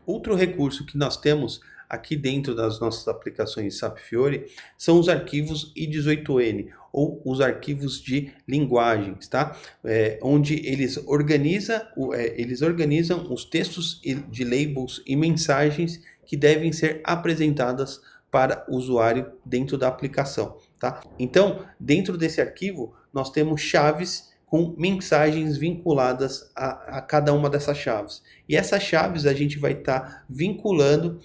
Outro recurso que nós temos aqui dentro das nossas aplicações SAP Fiori são os arquivos I18N ou os arquivos de linguagens, tá? Onde eles organizam os textos de labels e mensagens que devem ser apresentadas para o usuário dentro da aplicação, tá? Então, dentro desse arquivo, nós temos chaves com mensagens vinculadas a cada uma dessas chaves. E essas chaves a gente vai estar vinculando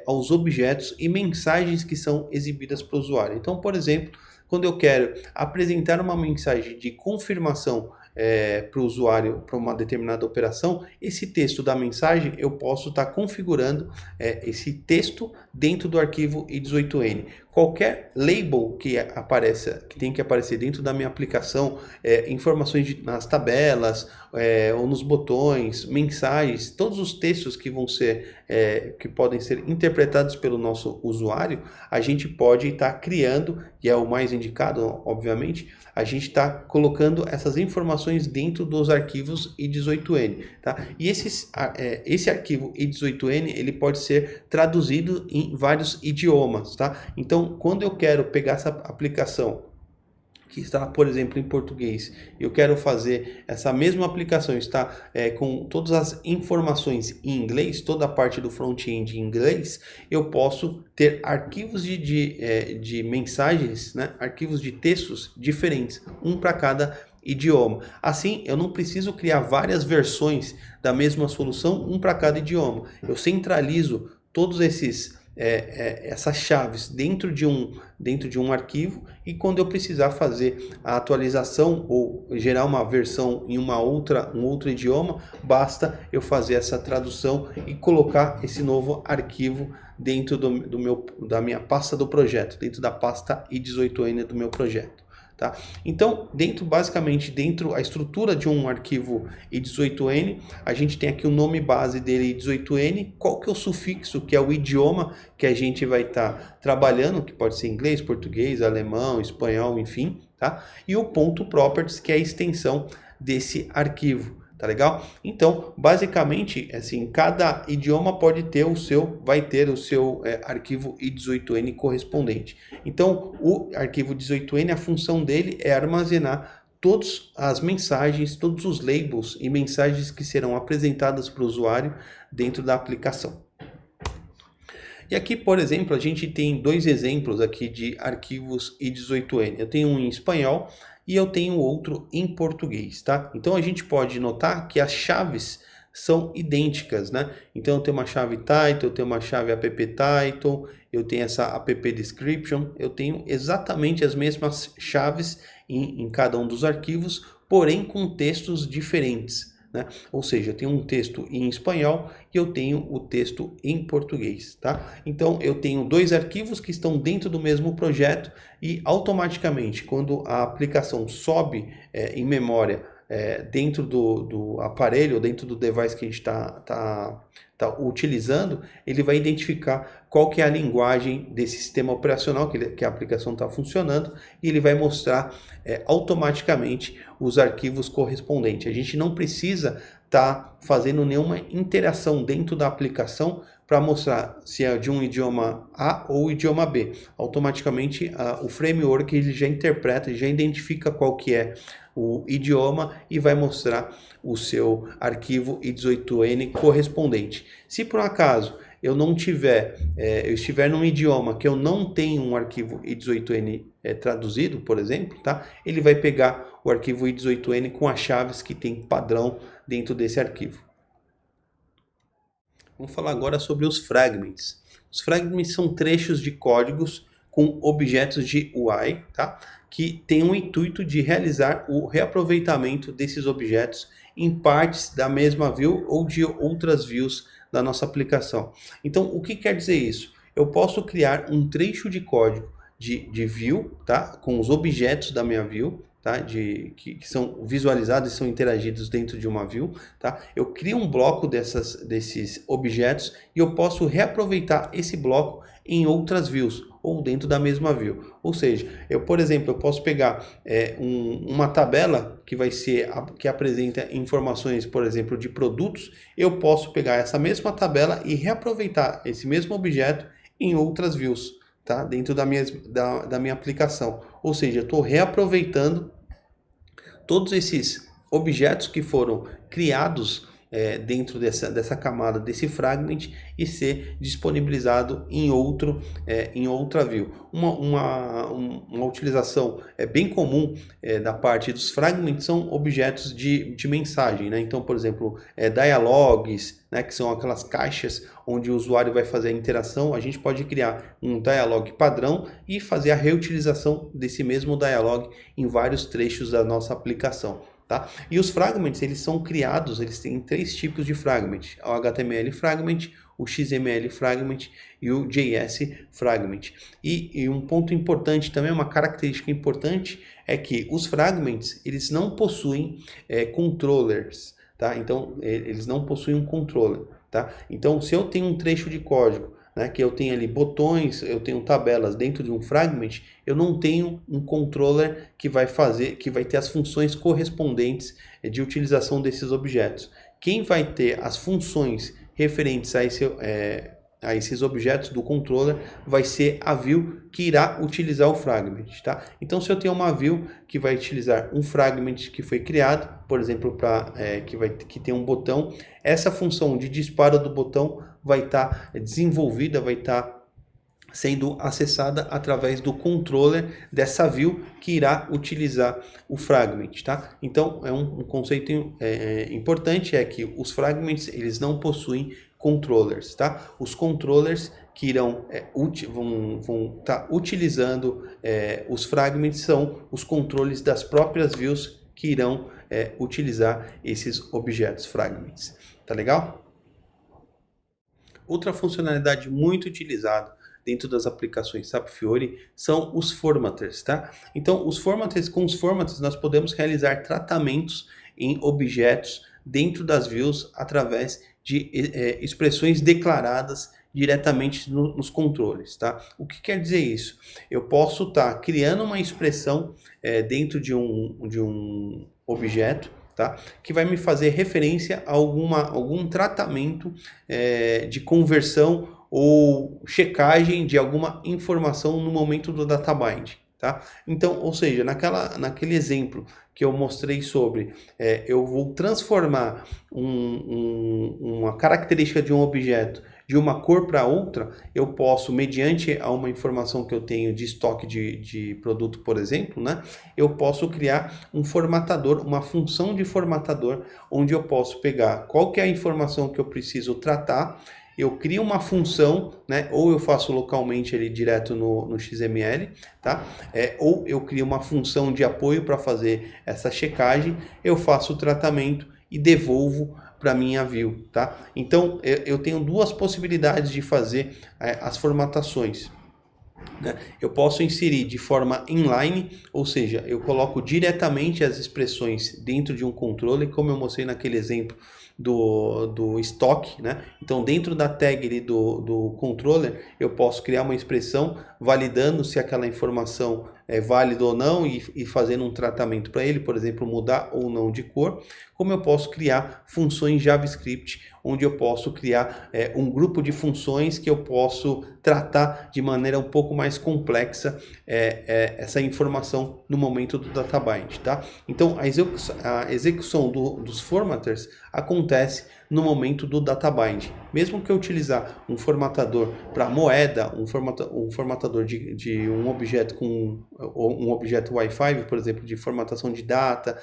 aos objetos e mensagens que são exibidas para o usuário. Então, por exemplo, quando eu quero apresentar uma mensagem de confirmação para o usuário para uma determinada operação, esse texto da mensagem eu posso estar configurando esse texto dentro do arquivo I18N. Qualquer label que tem que aparecer dentro da minha aplicação, informações nas tabelas ou nos botões, mensagens, todos os textos que que podem ser interpretados pelo nosso usuário, a gente pode estar criando, e é o mais indicado, obviamente, a gente está colocando essas informações dentro dos arquivos I18N, tá? E esse arquivo I18N ele pode ser traduzido em vários idiomas, tá? Então, quando eu quero pegar essa aplicação que está, por exemplo, em português, eu quero fazer essa mesma aplicação, está com todas as informações em inglês, toda a parte do front-end em inglês, eu posso ter arquivos de mensagens, né? Arquivos de textos diferentes, um para cada idioma. Assim, eu não preciso criar várias versões da mesma solução, um para cada idioma. Eu centralizo todos essas chaves dentro de um arquivo, e quando eu precisar fazer a atualização ou gerar uma versão em um outro idioma, basta eu fazer essa tradução e colocar esse novo arquivo dentro da minha pasta do projeto, dentro da pasta I18N do meu projeto. Tá? Então, basicamente dentro a estrutura de um arquivo I18N, a gente tem aqui o nome base dele I18N, qual que é o sufixo, que é o idioma que a gente vai estar trabalhando, que pode ser inglês, português, alemão, espanhol, enfim, tá? E o ponto properties, que é a extensão desse arquivo. Tá legal? Então, basicamente, assim, cada idioma vai ter o seu arquivo I18N correspondente. Então, o arquivo 18N, a função dele é armazenar todas as mensagens, todos os labels e mensagens que serão apresentadas para o usuário dentro da aplicação. E aqui, por exemplo, a gente tem dois exemplos aqui de arquivos I18N. Eu tenho um em espanhol e eu tenho outro em português, tá? Então a gente pode notar que as chaves são idênticas, né? Então eu tenho uma chave title, eu tenho uma chave app title, eu tenho essa app description, eu tenho exatamente as mesmas chaves em cada um dos arquivos, porém com textos diferentes, né? Ou seja, eu tenho um texto em espanhol e eu tenho o texto em português, tá? Então eu tenho dois arquivos que estão dentro do mesmo projeto e automaticamente quando a aplicação sobe em memória dentro do aparelho, dentro do device que a gente está utilizando, ele vai identificar qual que é a linguagem desse sistema operacional que a aplicação está funcionando, e ele vai mostrar automaticamente os arquivos correspondentes. A gente não precisa estar fazendo nenhuma interação dentro da aplicação para mostrar se é de um idioma A ou idioma B. Automaticamente o framework ele já interpreta, já identifica qual que é o idioma e vai mostrar o seu arquivo I18N correspondente. Se por acaso eu estiver num idioma que eu não tenho um arquivo I18N traduzido, por exemplo, tá? Ele vai pegar o arquivo I18N com as chaves que tem padrão dentro desse arquivo. Vamos falar agora sobre os fragments. Os fragments são trechos de códigos com objetos de UI, tá? Que tem o intuito de realizar o reaproveitamento desses objetos em partes da mesma view ou de outras views da nossa aplicação. Então, o que quer dizer isso? Eu posso criar um trecho de código de view, tá? Com os objetos da minha view, tá? Que são visualizados e são interagidos dentro de uma view, tá? Eu crio um bloco desses objetos e eu posso reaproveitar esse bloco em outras views. ou dentro da mesma view. Ou seja, por exemplo, eu posso pegar uma tabela que apresenta informações, por exemplo, de produtos. Eu posso pegar essa mesma tabela e reaproveitar esse mesmo objeto em outras views, tá? Dentro da minha aplicação. Ou seja, eu estou reaproveitando todos esses objetos que foram criados dentro dessa camada, desse fragment, e ser disponibilizado em outra view. Uma utilização bem comum da parte dos fragments são objetos de mensagem, né? Então, por exemplo, dialogues, né, que são aquelas caixas onde o usuário vai fazer a interação. A gente pode criar um dialogue padrão e fazer a reutilização desse mesmo dialogue em vários trechos da nossa aplicação. Tá? E os fragments, eles são criados, eles têm 3 tipos de fragment: o HTML fragment, o XML fragment e o JS fragment. E um ponto importante também, uma característica importante, é que os fragments, eles não possuem controllers, tá? Então, eles não possuem um controller, tá? Então, se eu tenho um trecho de código, né, que eu tenho ali botões, eu tenho tabelas dentro de um fragment, eu não tenho um controller que vai ter as funções correspondentes de utilização desses objetos. Quem vai ter as funções referentes a esses objetos do controller vai ser a view que irá utilizar o fragment, tá? Então, se eu tenho uma view que vai utilizar um fragment que foi criado, por exemplo, que tem um botão, essa função de disparo do botão vai estar desenvolvida, vai estar sendo acessada através do controller dessa view que irá utilizar o fragment, tá? Então, um conceito importante é que os fragments, eles não possuem controllers, tá? Os controllers que vão estar utilizando os fragments são os controles das próprias views que irão utilizar esses objetos fragments. Tá legal? Outra funcionalidade muito utilizada dentro das aplicações SAP Fiori são os formatters, tá? Então, com os formatters nós podemos realizar tratamentos em objetos dentro das views através de expressões declaradas diretamente nos controles, tá? O que quer dizer isso? Eu posso estar criando uma expressão dentro de um objeto, tá? Que vai me fazer referência a algum tratamento de conversão ou checagem de alguma informação no momento do data bind, tá? Então, ou seja, naquele exemplo que eu mostrei sobre, eu vou transformar uma característica de um objeto de uma cor para outra, eu posso, mediante a uma informação que eu tenho de estoque de produto, por exemplo, né, eu posso criar um formatador, uma função de formatador, onde eu posso pegar qual que é a informação que eu preciso tratar, eu crio uma função, né, ou eu faço localmente ali direto no XML, tá? Ou eu crio uma função de apoio para fazer essa checagem, eu faço o tratamento e devolvo para minha view, tá? Então, eu tenho 2 possibilidades de fazer as formatações, né? Eu posso inserir de forma inline, ou seja, eu coloco diretamente as expressões dentro de um controle, como eu mostrei naquele exemplo do estoque, né? Então, dentro da tag ali do controller, eu posso criar uma expressão validando se aquela informação é válida ou não e fazendo um tratamento para ele, por exemplo, mudar ou não de cor. Como eu posso criar funções JavaScript, onde eu posso criar um grupo de funções que eu posso tratar de maneira um pouco mais complexa essa informação no momento do data bind, tá? Então, a execução dos formatters acontece no momento do data bind. Mesmo que eu utilizar um formatador para moeda, um formatador de um objeto com um objeto Wi-Fi, por exemplo, de formatação de data,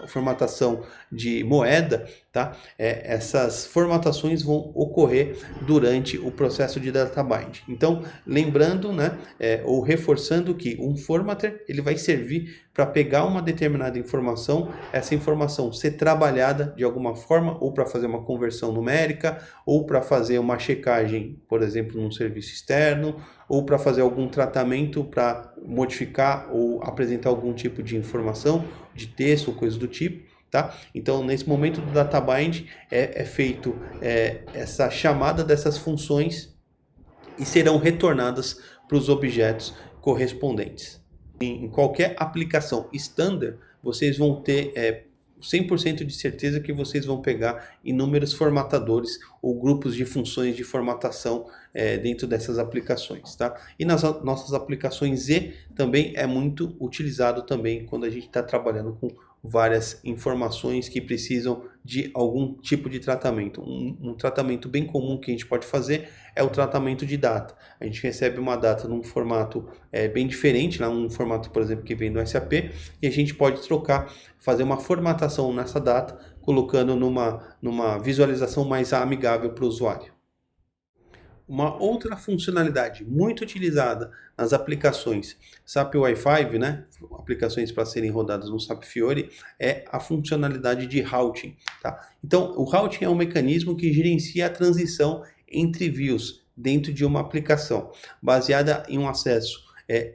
formatação de moeda, tá? Essas formatações vão ocorrer durante o processo de data bind. Então, lembrando, né, ou reforçando que um formatter ele vai servir para pegar uma determinada informação, essa informação ser trabalhada de alguma forma, ou para fazer uma conversão numérica, ou para fazer uma checagem, por exemplo, num serviço externo, ou para fazer algum tratamento para modificar ou apresentar algum tipo de informação, de texto ou coisa do tipo, tá? Então, nesse momento do data bind, é feito essa chamada dessas funções e serão retornadas para os objetos correspondentes. Em qualquer aplicação standard, vocês vão ter 100% de certeza que vocês vão pegar inúmeros formatadores ou grupos de funções de formatação dentro dessas aplicações, tá? E nas nossas aplicações Z também é muito utilizado também quando a gente está trabalhando com várias informações que precisam de algum tipo de tratamento. Um tratamento bem comum que a gente pode fazer é o tratamento de data. A gente recebe uma data num formato bem diferente, um formato, por exemplo, que vem do SAP, e a gente pode trocar, fazer uma formatação nessa data, colocando numa visualização mais amigável para o usuário. Uma outra funcionalidade muito utilizada nas aplicações SAP Wi-Fi, né, aplicações para serem rodadas no SAP Fiori, é a funcionalidade de routing. Tá? Então, o routing é um mecanismo que gerencia a transição entre views dentro de uma aplicação, baseada em um acesso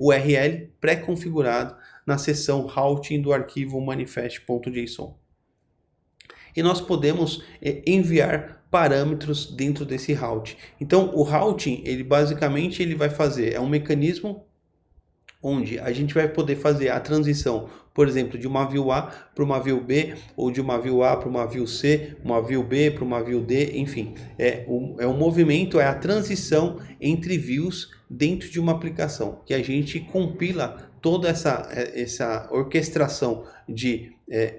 URL pré-configurado na seção routing do arquivo manifest.json. E nós podemos enviar parâmetros dentro desse routing. Então, o routing, ele basicamente vai fazer, é um mecanismo onde a gente vai poder fazer a transição, por exemplo, de uma view A para uma view B, ou de uma view A para uma view C, uma view B para uma view D, enfim. O movimento, é a transição entre views dentro de uma aplicação, que a gente compila toda essa orquestração de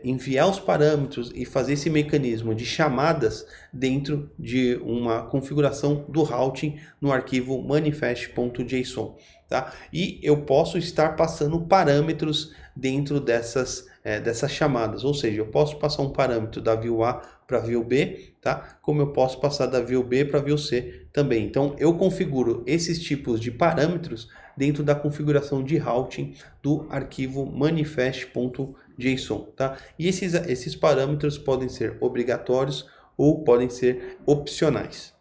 enviar os parâmetros e fazer esse mecanismo de chamadas dentro de uma configuração do routing no arquivo manifest.json. Tá? E eu posso estar passando parâmetros dentro dessas chamadas, ou seja, eu posso passar um parâmetro da view A para a view B, tá? Como eu posso passar da view B para a view C também. Então eu configuro esses tipos de parâmetros dentro da configuração de routing do arquivo manifest.json, tá? E esses parâmetros podem ser obrigatórios ou podem ser opcionais.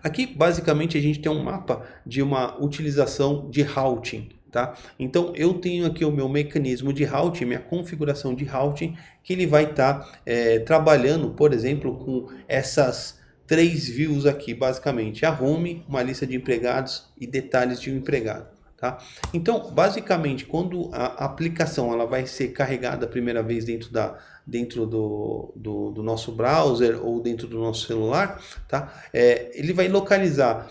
Aqui basicamente a gente tem um mapa de uma utilização de routing. Tá? Então eu tenho aqui o meu mecanismo de routing, minha configuração de routing, que ele vai estar trabalhando, por exemplo, com essas 3 views aqui, basicamente a home, uma lista de empregados e detalhes de um empregado. Tá? Então, basicamente, quando a aplicação ela vai ser carregada a primeira vez dentro do nosso browser ou dentro do nosso celular, tá? Ele vai localizar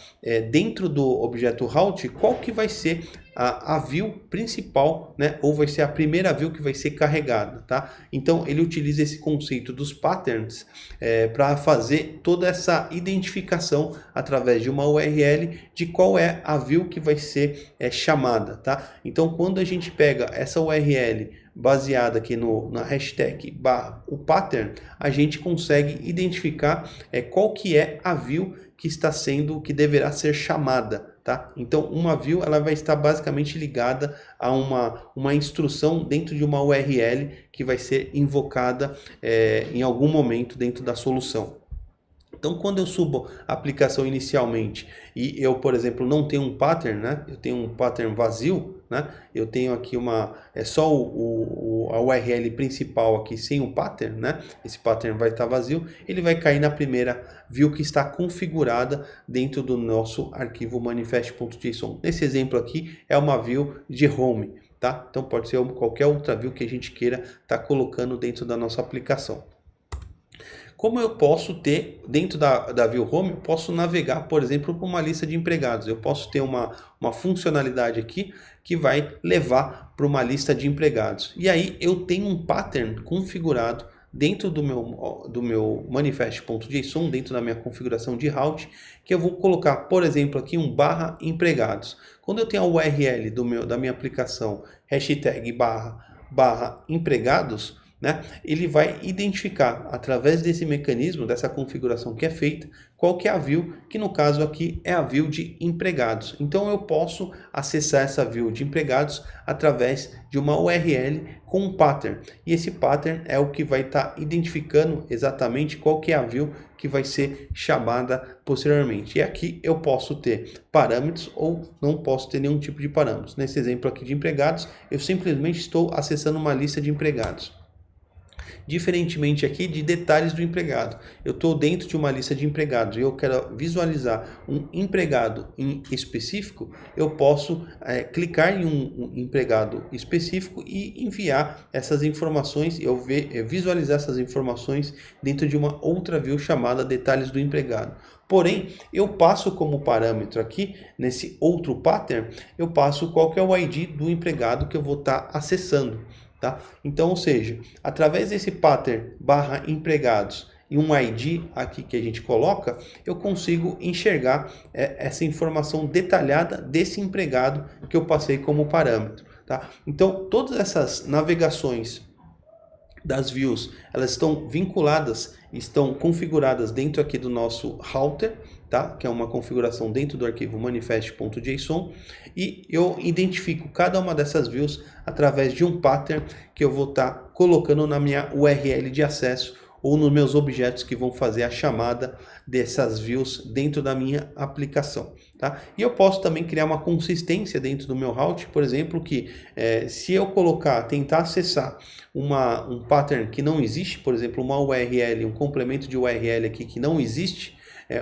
dentro do objeto route qual que vai ser a view principal, né? Ou vai ser a primeira view que vai ser carregada, tá? Então ele utiliza esse conceito dos patterns para fazer toda essa identificação através de uma URL de qual é a view que vai ser chamada, tá? Então quando a gente pega essa URL baseada aqui na hashtag /o pattern, a gente consegue identificar qual que é a view que deverá ser chamada. Tá? Então uma view ela vai estar basicamente ligada a uma instrução dentro de uma URL que vai ser invocada em algum momento dentro da solução. Então quando eu subo a aplicação inicialmente e eu, por exemplo, não tenho um pattern, né? Eu tenho um pattern vazio, né? Eu tenho aqui só a URL principal aqui sem o pattern, né? Esse pattern vai estar vazio, ele vai cair na primeira view que está configurada dentro do nosso arquivo manifest.json. Nesse exemplo aqui é uma view de home, tá? Então pode ser qualquer outra view que a gente queira estar colocando dentro da nossa aplicação. Como eu posso ter, dentro da view home, eu posso navegar, por exemplo, para uma lista de empregados. Eu posso ter uma funcionalidade aqui que vai levar para uma lista de empregados. E aí eu tenho um pattern configurado dentro do meu manifest.json, dentro da minha configuração de route, que eu vou colocar, por exemplo, aqui um /empregados. Quando eu tenho a URL da minha aplicação, hashtag /empregados, né, ele vai identificar através desse mecanismo, dessa configuração que é feita, qual que é a view, que no caso aqui é a view de empregados. Então eu posso acessar essa view de empregados através de uma URL com um pattern. E esse pattern é o que vai estar identificando exatamente qual que é a view que vai ser chamada posteriormente. E aqui eu posso ter parâmetros ou não posso ter nenhum tipo de parâmetros. Nesse exemplo aqui de empregados, eu simplesmente estou acessando uma lista de empregados. diferentemente aqui de detalhes do empregado. Eu estou dentro de uma lista de empregados e eu quero visualizar um empregado em específico, eu posso clicar em um empregado específico e enviar essas informações, visualizar essas informações dentro de uma outra view chamada detalhes do empregado. Porém, eu passo como parâmetro aqui, nesse outro pattern, eu passo qual que é o ID do empregado que eu vou estar acessando. Tá? Então, ou seja, através desse pattern / empregados e um ID aqui que a gente coloca, eu consigo enxergar essa informação detalhada desse empregado que eu passei como parâmetro. Tá? Então, todas essas navegações das views, elas estão vinculadas, estão configuradas dentro aqui do nosso router, tá? Que é uma configuração dentro do arquivo manifest.json, e eu identifico cada uma dessas views através de um pattern que eu vou estar colocando na minha URL de acesso ou nos meus objetos que vão fazer a chamada dessas views dentro da minha aplicação. Tá? E eu posso também criar uma consistência dentro do meu route, por exemplo, que se eu tentar acessar um pattern que não existe, por exemplo, uma URL, um complemento de URL aqui que não existe,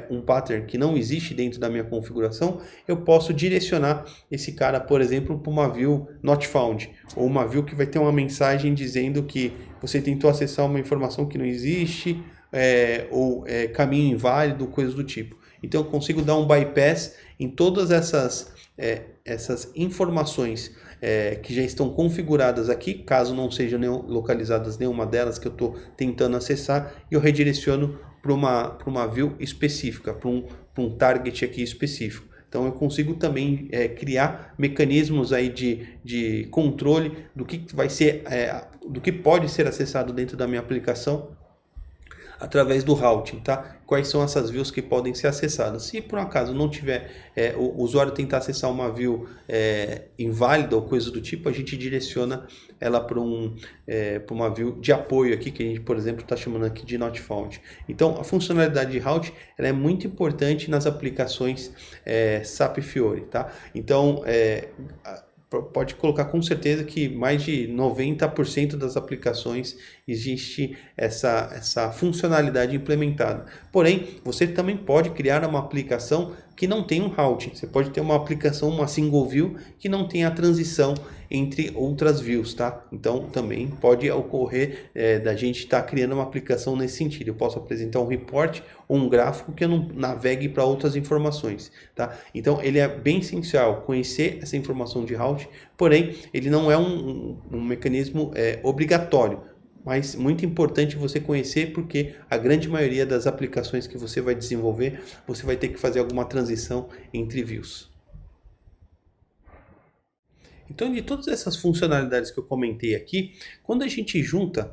um pattern que não existe dentro da minha configuração, eu posso direcionar esse cara, por exemplo, para uma view not found, ou uma view que vai ter uma mensagem dizendo que você tentou acessar uma informação que não existe, ou caminho inválido, coisas do tipo. Então eu consigo dar um bypass em todas essas informações que já estão configuradas aqui, caso não sejam localizadas nenhuma delas que eu estou tentando acessar, e eu redireciono para uma view específica, para um target aqui específico. Então eu consigo também criar mecanismos aí de controle do que vai ser, do que pode ser acessado dentro da minha aplicação através do routing, tá? Quais são essas views que podem ser acessadas. Se por um acaso não tiver, o usuário tentar acessar uma view inválida ou coisa do tipo, a gente direciona ela para uma view de apoio aqui, que a gente, por exemplo, está chamando aqui de not found. Então, a funcionalidade de routing ela é muito importante nas aplicações SAP Fiori, tá? Então, pode colocar com certeza que mais de 90% das aplicações existe essa funcionalidade implementada. Porém, você também pode criar uma aplicação que não tem um routing. Você pode ter uma aplicação, uma single view, que não tem a transição entre outras views, tá? Então, também pode ocorrer da gente estar criando uma aplicação nesse sentido. Eu posso apresentar um report ou um gráfico que eu não navegue para outras informações, tá? Então, ele é bem essencial conhecer essa informação de routing, porém, ele não é um mecanismo obrigatório. Mas muito importante você conhecer, porque a grande maioria das aplicações que você vai desenvolver, você vai ter que fazer alguma transição entre views. Então, de todas essas funcionalidades que eu comentei aqui, quando a gente junta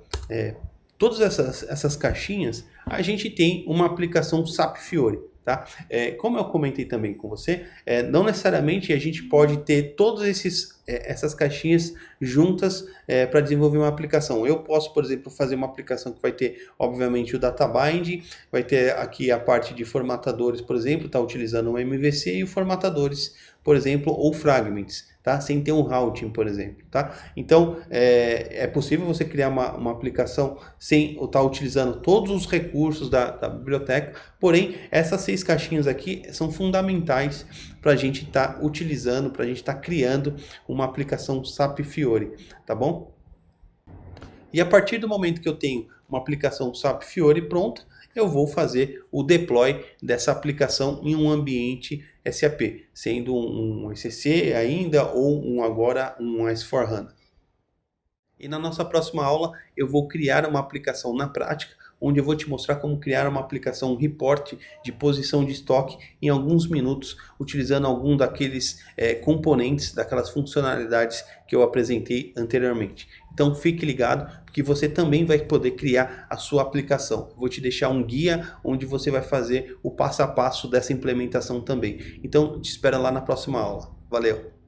todas essas caixinhas, a gente tem uma aplicação SAP Fiori. Tá? Como eu comentei também com você, não necessariamente a gente pode ter todas essas caixinhas juntas para desenvolver uma aplicação. Eu posso, por exemplo, fazer uma aplicação que vai ter, obviamente, o data binding, vai ter aqui a parte de formatadores, por exemplo, está utilizando o MVC, e o formatadores, por exemplo, ou fragments, tá? Sem ter um routing, por exemplo. Tá? Então, é possível você criar uma aplicação sem estar utilizando todos os recursos da biblioteca, porém, essas 6 caixinhas aqui são fundamentais para a gente estar utilizando, para a gente estar criando uma aplicação SAP Fiori, tá bom? E a partir do momento que eu tenho uma aplicação SAP Fiori pronta, eu vou fazer o deploy dessa aplicação em um ambiente SAP, sendo um ECC ainda ou agora um S/4HANA. E na nossa próxima aula eu vou criar uma aplicação na prática, onde eu vou te mostrar como criar uma aplicação, um report de posição de estoque em alguns minutos, utilizando algum daqueles componentes, daquelas funcionalidades que eu apresentei anteriormente. Então fique ligado, porque você também vai poder criar a sua aplicação. Vou te deixar um guia onde você vai fazer o passo a passo dessa implementação também. Então te espero lá na próxima aula. Valeu!